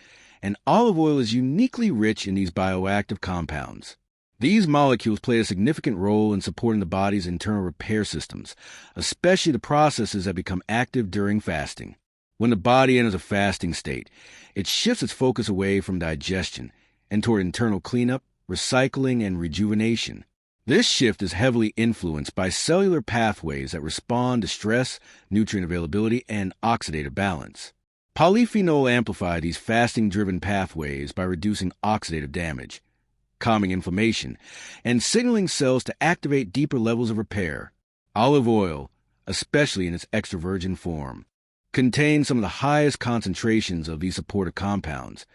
and olive oil is uniquely rich in these bioactive compounds. These molecules play a significant role in supporting the body's internal repair systems, especially the processes that become active during fasting. When the body enters a fasting state, it shifts its focus away from digestion and toward internal cleanup, recycling, and rejuvenation. This shift is heavily influenced by cellular pathways that respond to stress, nutrient availability, and oxidative balance. Polyphenol amplify these fasting-driven pathways by reducing oxidative damage, calming inflammation, and signaling cells to activate deeper levels of repair. Olive oil, especially in its extra virgin form, contains some of the highest concentrations of these supportive compounds,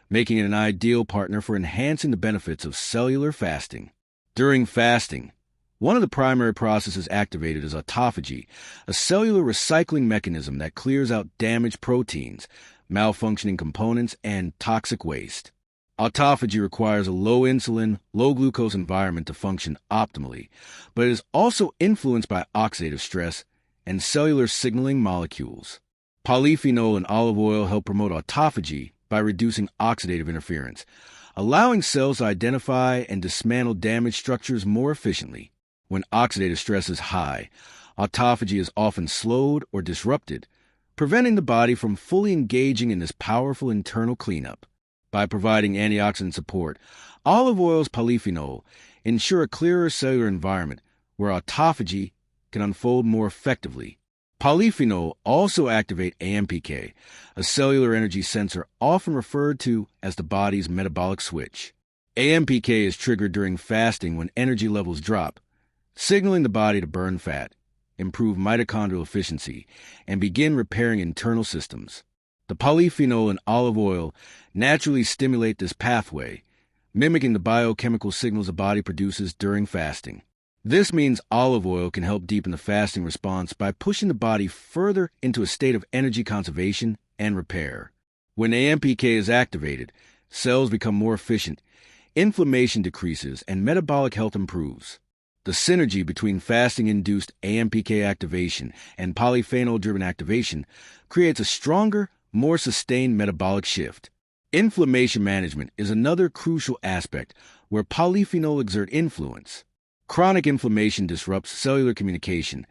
making it an ideal partner for enhancing the benefits of cellular fasting. During fasting, one of the primary processes activated is autophagy, a cellular recycling mechanism that clears out damaged proteins, malfunctioning components, and toxic waste. Autophagy requires a low insulin, low glucose environment to function optimally, but it is also influenced by oxidative stress and cellular signaling molecules. Polyphenol and olive oil help promote autophagy by reducing oxidative interference, allowing cells to identify and dismantle damaged structures more efficiently. When oxidative stress is high, autophagy is often slowed or disrupted, preventing the body from fully engaging in this powerful internal cleanup. By providing antioxidant support, olive oil's polyphenol ensure a clearer cellular environment where autophagy can unfold more effectively. Polyphenol also activate AMPK, a cellular energy sensor often referred to as the body's metabolic switch. AMPK is triggered during fasting when energy levels drop, signaling the body to burn fat, improve mitochondrial efficiency, and begin repairing internal systems. The polyphenol in olive oil naturally stimulate this pathway, mimicking the biochemical signals the body produces during fasting. This means olive oil can help deepen the fasting response by pushing the body further into a state of energy conservation and repair. When AMPK is activated, cells become more efficient, inflammation decreases, and metabolic health improves. The synergy between fasting-induced AMPK activation and polyphenol-driven activation creates a stronger, more sustained metabolic shift. Inflammation management is another crucial aspect where polyphenol exert influence. Chronic inflammation disrupts cellular communication,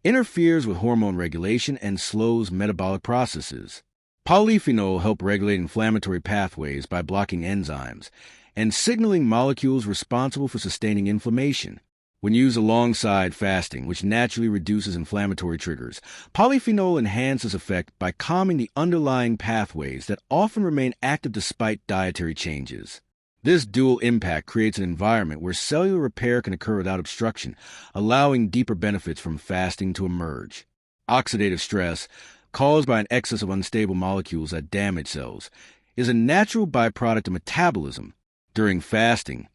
interferes with hormone regulation, and slows metabolic processes. Polyphenol help regulate inflammatory pathways by blocking enzymes and signaling molecules responsible for sustaining inflammation. When used alongside fasting, which naturally reduces inflammatory triggers, polyphenol enhances effect by calming the underlying pathways that often remain active despite dietary changes. This dual impact creates an environment where cellular repair can occur without obstruction, allowing deeper benefits from fasting to emerge. Oxidative stress, caused by an excess of unstable molecules that damage cells, is a natural byproduct of metabolism. During fasting,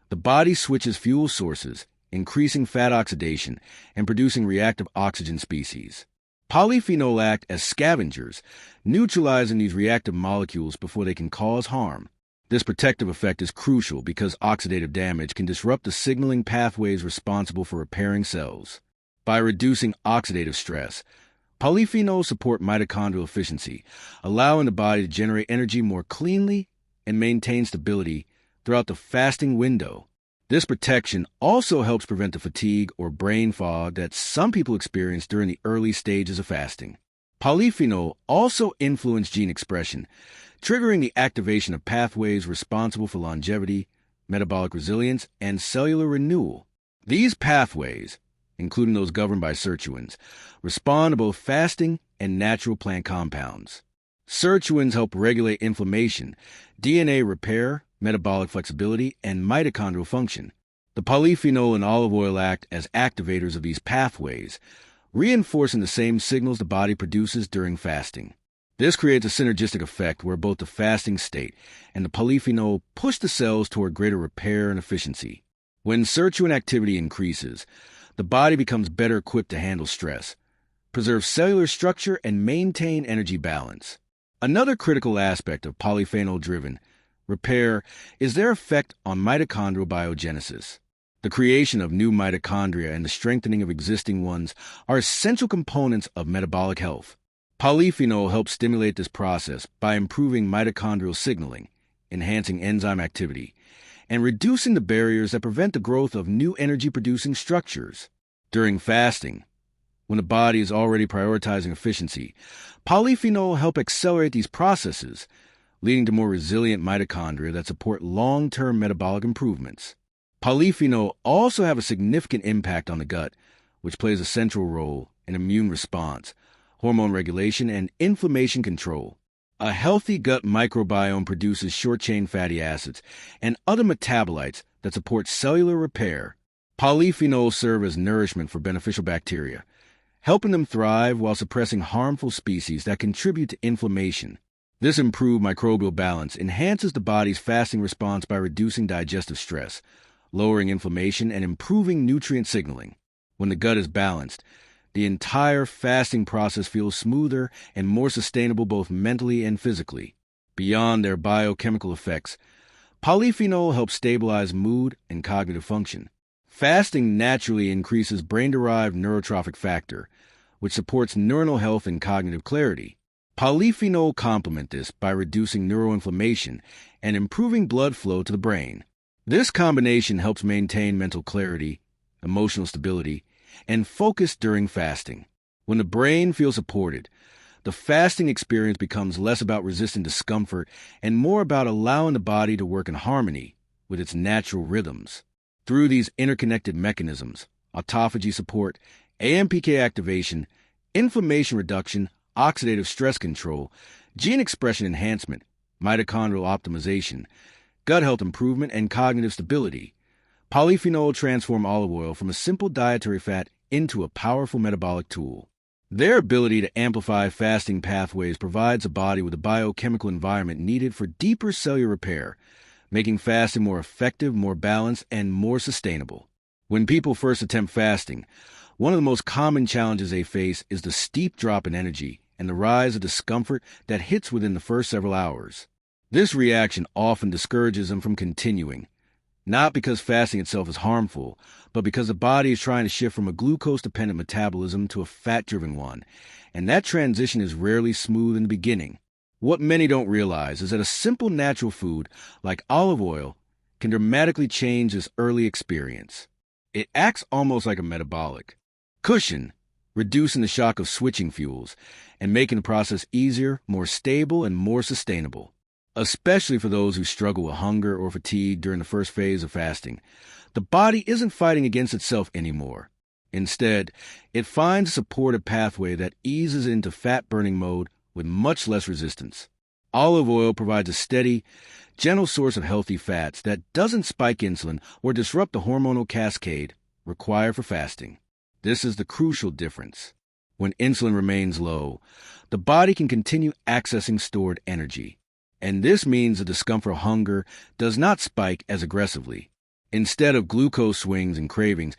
the body switches fuel sources, increasing fat oxidation and producing reactive oxygen species. Polyphenol act as scavengers, neutralizing these reactive molecules before they can cause harm. This protective effect is crucial because oxidative damage can disrupt the signaling pathways responsible for repairing cells. By reducing oxidative stress, polyphenols support mitochondrial efficiency, allowing the body to generate energy more cleanly and maintain stability throughout the fasting window. This protection also helps prevent the fatigue or brain fog that some people experience during the early stages of fasting. Polyphenol also influence gene expression, triggering the activation of pathways responsible for longevity, metabolic resilience, and cellular renewal. These pathways, including those governed by sirtuins, respond to both fasting and natural plant compounds. Sirtuins help regulate inflammation, DNA repair, metabolic flexibility, and mitochondrial function. The polyphenol in olive oil act as activators of these pathways, reinforcing the same signals the body produces during fasting. This creates a synergistic effect where both the fasting state and the polyphenol push the cells toward greater repair and efficiency. When sirtuin activity increases, the body becomes better equipped to handle stress, preserve cellular structure, and maintain energy balance. Another critical aspect of polyphenol-driven repair is their effect on mitochondrial biogenesis. The creation of new mitochondria and the strengthening of existing ones are essential components of metabolic health. Polyphenol helps stimulate this process by improving mitochondrial signaling, enhancing enzyme activity, and reducing the barriers that prevent the growth of new energy-producing structures. During fasting, when the body is already prioritizing efficiency, polyphenol help accelerate these processes, leading to more resilient mitochondria that support long-term metabolic improvements. Polyphenol also have a significant impact on the gut, which plays a central role in immune response, hormone regulation, and inflammation control. A healthy gut microbiome produces short-chain fatty acids and other metabolites that support cellular repair. Polyphenols serve as nourishment for beneficial bacteria, helping them thrive while suppressing harmful species that contribute to inflammation. This improved microbial balance enhances the body's fasting response by reducing digestive stress, lowering inflammation, and improving nutrient signaling. When the gut is balanced, the entire fasting process feels smoother and more sustainable both mentally and physically. Beyond their biochemical effects, polyphenol helps stabilize mood and cognitive function. Fasting naturally increases brain-derived neurotrophic factor, which supports neuronal health and cognitive clarity. Polyphenol complement this by reducing neuroinflammation and improving blood flow to the brain. This combination helps maintain mental clarity, emotional stability, and focus during fasting. When the brain feels supported, the fasting experience becomes less about resisting discomfort and more about allowing the body to work in harmony with its natural rhythms. Through these interconnected mechanisms, autophagy support, AMPK activation, inflammation reduction, oxidative stress control, gene expression enhancement, mitochondrial optimization, gut health improvement, and cognitive stability, polyphenol transform olive oil from a simple dietary fat into a powerful metabolic tool. Their ability to amplify fasting pathways provides the body with the biochemical environment needed for deeper cellular repair, making fasting more effective, more balanced, and more sustainable. When people first attempt fasting, one of the most common challenges they face is the steep drop in energy and the rise of discomfort that hits within the first several hours. This reaction often discourages them from continuing, not because fasting itself is harmful, but because the body is trying to shift from a glucose-dependent metabolism to a fat-driven one, and that transition is rarely smooth in the beginning. What many don't realize is that a simple natural food, like olive oil, can dramatically change this early experience. It acts almost like a metabolic cushion, reducing the shock of switching fuels and making the process easier, more stable, and more sustainable. Especially for those who struggle with hunger or fatigue during the first phase of fasting, the body isn't fighting against itself anymore. Instead, it finds a supportive pathway that eases into fat-burning mode with much less resistance. Olive oil provides a steady, gentle source of healthy fats that doesn't spike insulin or disrupt the hormonal cascade required for fasting. This is the crucial difference. When insulin remains low, the body can continue accessing stored energy. And this means the discomfort of hunger does not spike as aggressively. Instead of glucose swings and cravings,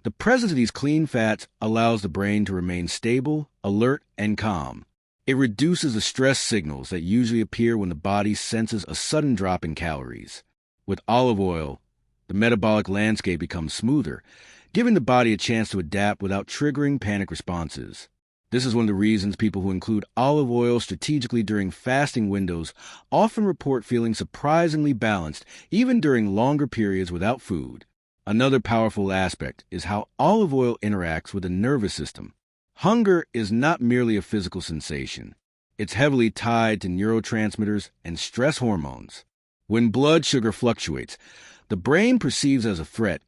the presence of these clean fats allows the brain to remain stable, alert, and calm. It reduces the stress signals that usually appear when the body senses a sudden drop in calories. With olive oil, the metabolic landscape becomes smoother, giving the body a chance to adapt without triggering panic responses. This is one of the reasons people who include olive oil strategically during fasting windows often report feeling surprisingly balanced even during longer periods without food. Another powerful aspect is how olive oil interacts with the nervous system. Hunger is not merely a physical sensation. It's heavily tied to neurotransmitters and stress hormones. When blood sugar fluctuates, the brain perceives as a threat,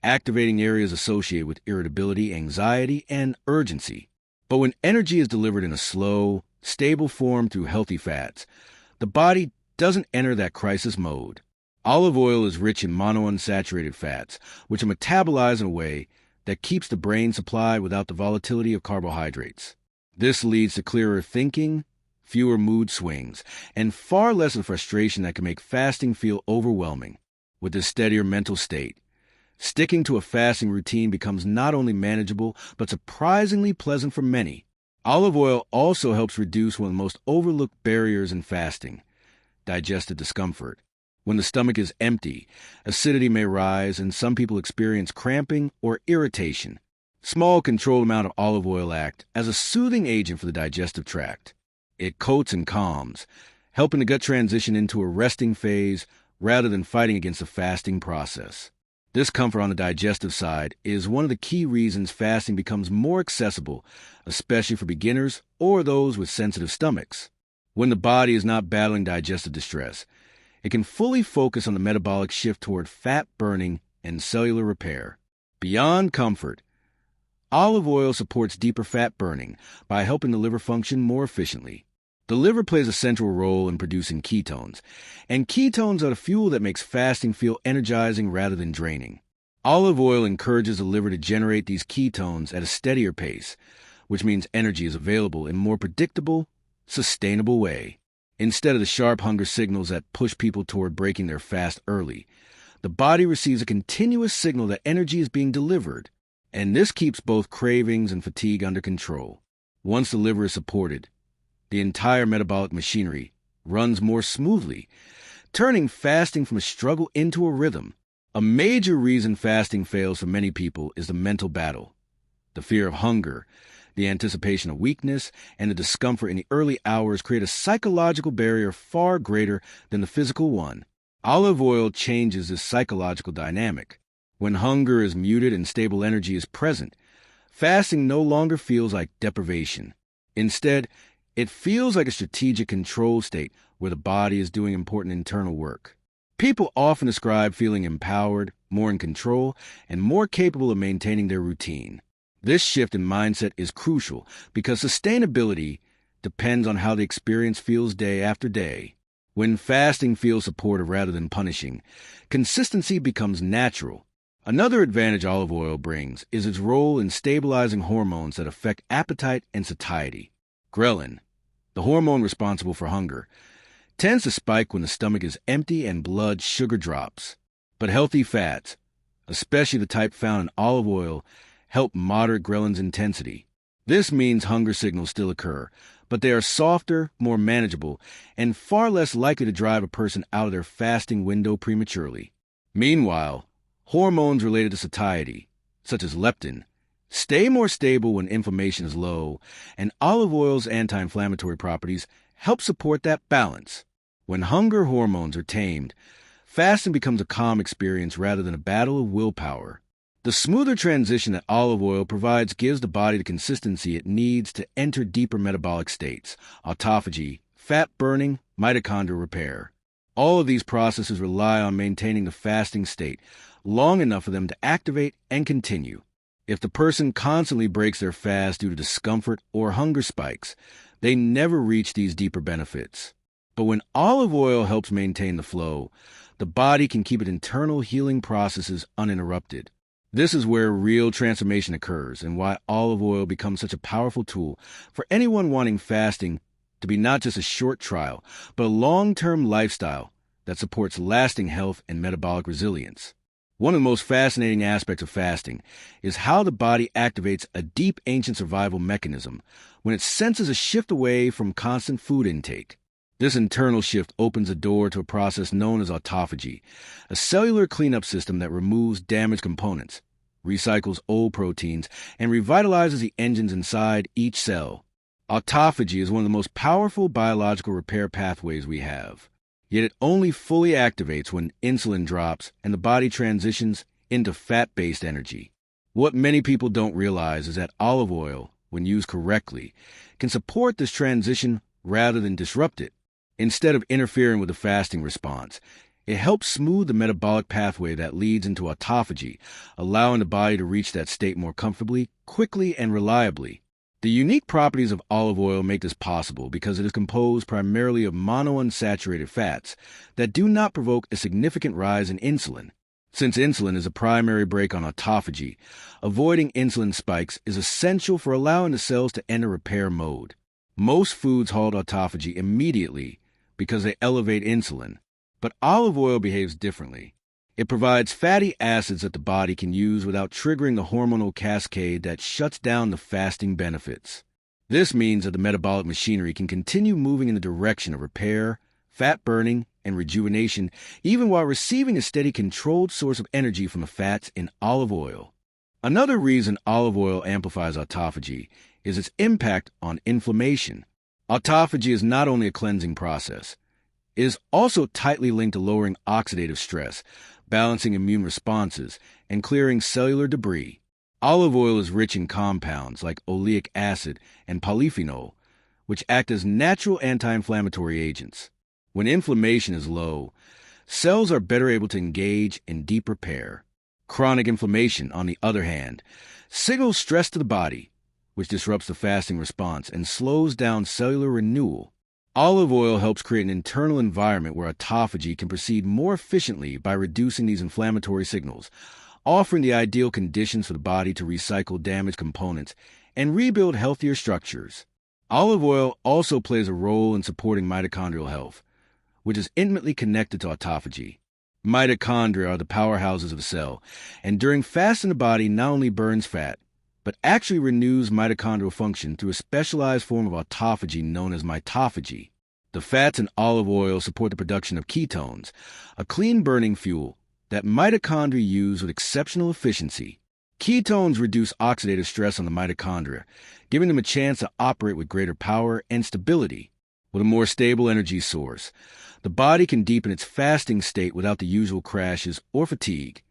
activating areas associated with irritability, anxiety, and urgency. But when energy is delivered in a slow, stable form through healthy fats, the body doesn't enter that crisis mode. Olive oil is rich in monounsaturated fats, which are metabolized in a way that keeps the brain supplied without the volatility of carbohydrates. This leads to clearer thinking, fewer mood swings, and far less of frustration that can make fasting feel overwhelming. With this steadier mental state, Sticking to a fasting routine becomes not only manageable, but surprisingly pleasant for many. Olive oil also helps reduce one of the most overlooked barriers in fasting: digestive discomfort. When the stomach is empty, acidity may rise and some people experience cramping or irritation. Small controlled amount of olive oil acts as a soothing agent for the digestive tract. It coats and calms, helping the gut transition into a resting phase rather than fighting against the fasting process. This comfort on the digestive side is one of the key reasons fasting becomes more accessible, especially for beginners or those with sensitive stomachs. When the body is not battling digestive distress, it can fully focus on the metabolic shift toward fat burning and cellular repair. Beyond comfort, olive oil supports deeper fat burning by helping the liver function more efficiently. The liver plays a central role in producing ketones, and ketones are the fuel that makes fasting feel energizing rather than draining. Olive oil encourages the liver to generate these ketones at a steadier pace, which means energy is available in a more predictable, sustainable way. Instead of the sharp hunger signals that push people toward breaking their fast early, the body receives a continuous signal that energy is being delivered, and this keeps both cravings and fatigue under control. Once the liver is supported, the entire metabolic machinery runs more smoothly, turning fasting from a struggle into a rhythm. A major reason fasting fails for many people is the mental battle. The fear of hunger, the anticipation of weakness, and the discomfort in the early hours create a psychological barrier far greater than the physical one. Olive oil changes this psychological dynamic. When hunger is muted and stable energy is present, fasting no longer feels like deprivation. Instead, it feels like a strategic control state where the body is doing important internal work. People often describe feeling empowered, more in control, and more capable of maintaining their routine. This shift in mindset is crucial because sustainability depends on how the experience feels day after day. When fasting feels supportive rather than punishing, consistency becomes natural. Another advantage olive oil brings is its role in stabilizing hormones that affect appetite and satiety. Ghrelin, the hormone responsible for hunger, tends to spike when the stomach is empty and blood sugar drops. But healthy fats, especially the type found in olive oil, help moderate ghrelin's intensity. This means hunger signals still occur, but they are softer, more manageable, and far less likely to drive a person out of their fasting window prematurely. Meanwhile, hormones related to satiety, such as leptin, stay more stable when inflammation is low, and olive oil's anti-inflammatory properties help support that balance. When hunger hormones are tamed, fasting becomes a calm experience rather than a battle of willpower. The smoother transition that olive oil provides gives the body the consistency it needs to enter deeper metabolic states: autophagy, fat burning, mitochondrial repair. All of these processes rely on maintaining the fasting state long enough for them to activate and continue. If the person constantly breaks their fast due to discomfort or hunger spikes, they never reach these deeper benefits. But when olive oil helps maintain the flow, the body can keep its internal healing processes uninterrupted. This is where real transformation occurs and why olive oil becomes such a powerful tool for anyone wanting fasting to be not just a short trial, but a long-term lifestyle that supports lasting health and metabolic resilience. One of the most fascinating aspects of fasting is how the body activates a deep ancient survival mechanism when it senses a shift away from constant food intake. This internal shift opens the door to a process known as autophagy, a cellular cleanup system that removes damaged components, recycles old proteins, and revitalizes the engines inside each cell. Autophagy is one of the most powerful biological repair pathways we have. Yet it only fully activates when insulin drops and the body transitions into fat-based energy. What many people don't realize is that olive oil, when used correctly, can support this transition rather than disrupt it. Instead of interfering with the fasting response, it helps smooth the metabolic pathway that leads into autophagy, allowing the body to reach that state more comfortably, quickly, and reliably. The unique properties of olive oil make this possible because it is composed primarily of monounsaturated fats that do not provoke a significant rise in insulin. Since insulin is a primary brake on autophagy, avoiding insulin spikes is essential for allowing the cells to enter repair mode. Most foods halt autophagy immediately because they elevate insulin, but olive oil behaves differently. It provides fatty acids that the body can use without triggering the hormonal cascade that shuts down the fasting benefits. This means that the metabolic machinery can continue moving in the direction of repair, fat burning, and rejuvenation, even while receiving a steady, controlled source of energy from the fats in olive oil. Another reason olive oil amplifies autophagy is its impact on inflammation. Autophagy is not only a cleansing process, it is also tightly linked to lowering oxidative stress, balancing immune responses, and clearing cellular debris. Olive oil is rich in compounds like oleic acid and polyphenol, which act as natural anti-inflammatory agents. When inflammation is low, cells are better able to engage in deep repair. Chronic inflammation, on the other hand, signals stress to the body, which disrupts the fasting response and slows down cellular renewal. Olive oil helps create an internal environment where autophagy can proceed more efficiently by reducing these inflammatory signals, offering the ideal conditions for the body to recycle damaged components and rebuild healthier structures. Olive oil also plays a role in supporting mitochondrial health, which is intimately connected to autophagy. Mitochondria are the powerhouses of the cell, and during fasting the body not only burns fat, but actually renews mitochondrial function through a specialized form of autophagy known as mitophagy. The fats in olive oil support the production of ketones, a clean-burning fuel that mitochondria use with exceptional efficiency. Ketones reduce oxidative stress on the mitochondria, giving them a chance to operate with greater power and stability. With a more stable energy source, the body can deepen its fasting state without the usual crashes or fatigue,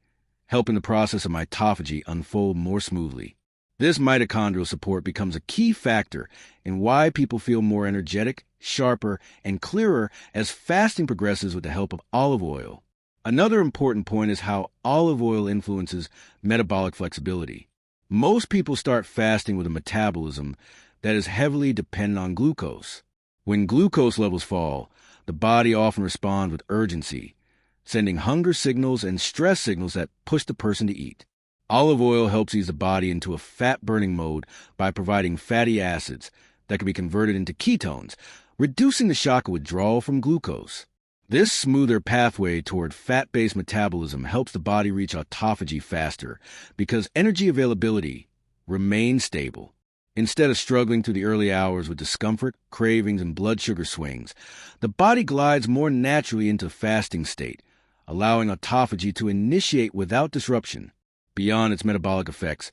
helping the process of mitophagy unfold more smoothly. This mitochondrial support becomes a key factor in why people feel more energetic, sharper, and clearer as fasting progresses with the help of olive oil. Another important point is how olive oil influences metabolic flexibility. Most people start fasting with a metabolism that is heavily dependent on glucose. When glucose levels fall, the body often responds with urgency, sending hunger signals and stress signals that push the person to eat. Olive oil helps ease the body into a fat-burning mode by providing fatty acids that can be converted into ketones, reducing the shock of withdrawal from glucose. This smoother pathway toward fat-based metabolism helps the body reach autophagy faster because energy availability remains stable. Instead of struggling through the early hours with discomfort, cravings, and blood sugar swings, the body glides more naturally into the fasting state, allowing autophagy to initiate without disruption. Beyond its metabolic effects,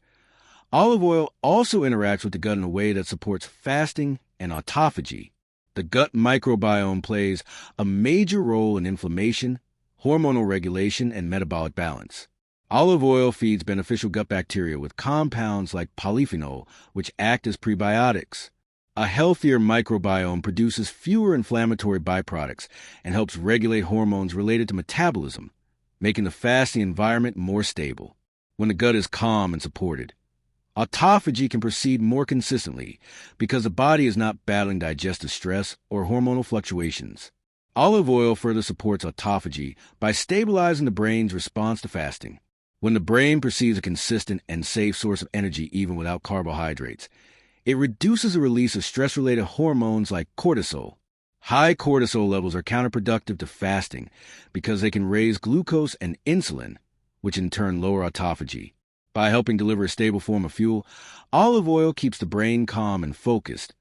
olive oil also interacts with the gut in a way that supports fasting and autophagy. The gut microbiome plays a major role in inflammation, hormonal regulation, and metabolic balance. Olive oil feeds beneficial gut bacteria with compounds like polyphenol, which act as prebiotics. A healthier microbiome produces fewer inflammatory byproducts and helps regulate hormones related to metabolism, making the fasting environment more stable. When the gut is calm and supported, autophagy can proceed more consistently because the body is not battling digestive stress or hormonal fluctuations. Olive oil further supports autophagy by stabilizing the brain's response to fasting. When the brain perceives a consistent and safe source of energy even without carbohydrates, it reduces the release of stress-related hormones like cortisol. High cortisol levels are counterproductive to fasting because they can raise glucose and insulin, which in turn lower autophagy. By helping deliver a stable form of fuel, olive oil keeps the brain calm and focused,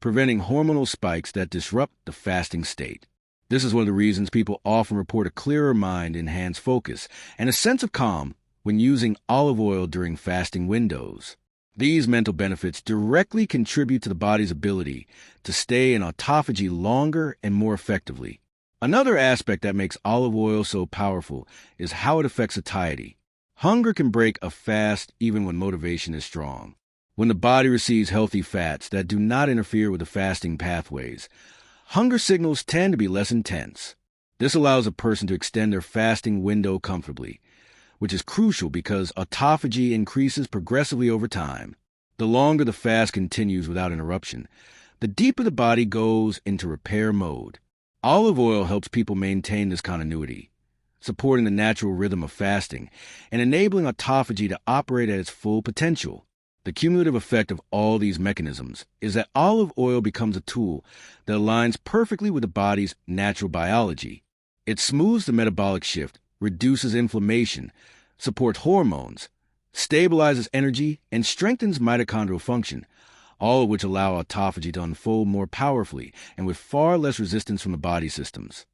preventing hormonal spikes that disrupt the fasting state. This is one of the reasons people often report a clearer mind, enhanced focus, and a sense of calm when using olive oil during fasting windows. These mental benefits directly contribute to the body's ability to stay in autophagy longer and more effectively. Another aspect that makes olive oil so powerful is how it affects satiety. Hunger can break a fast even when motivation is strong. When the body receives healthy fats that do not interfere with the fasting pathways, hunger signals tend to be less intense. This allows a person to extend their fasting window comfortably, which is crucial because autophagy increases progressively over time. The longer the fast continues without interruption, the deeper the body goes into repair mode. Olive oil helps people maintain this continuity, supporting the natural rhythm of fasting and enabling autophagy to operate at its full potential. The cumulative effect of all these mechanisms is that olive oil becomes a tool that aligns perfectly with the body's natural biology. It smooths the metabolic shift reduces inflammation, supports hormones, stabilizes energy, and strengthens mitochondrial function, all of which allow autophagy to unfold more powerfully and with far less resistance from the body systems.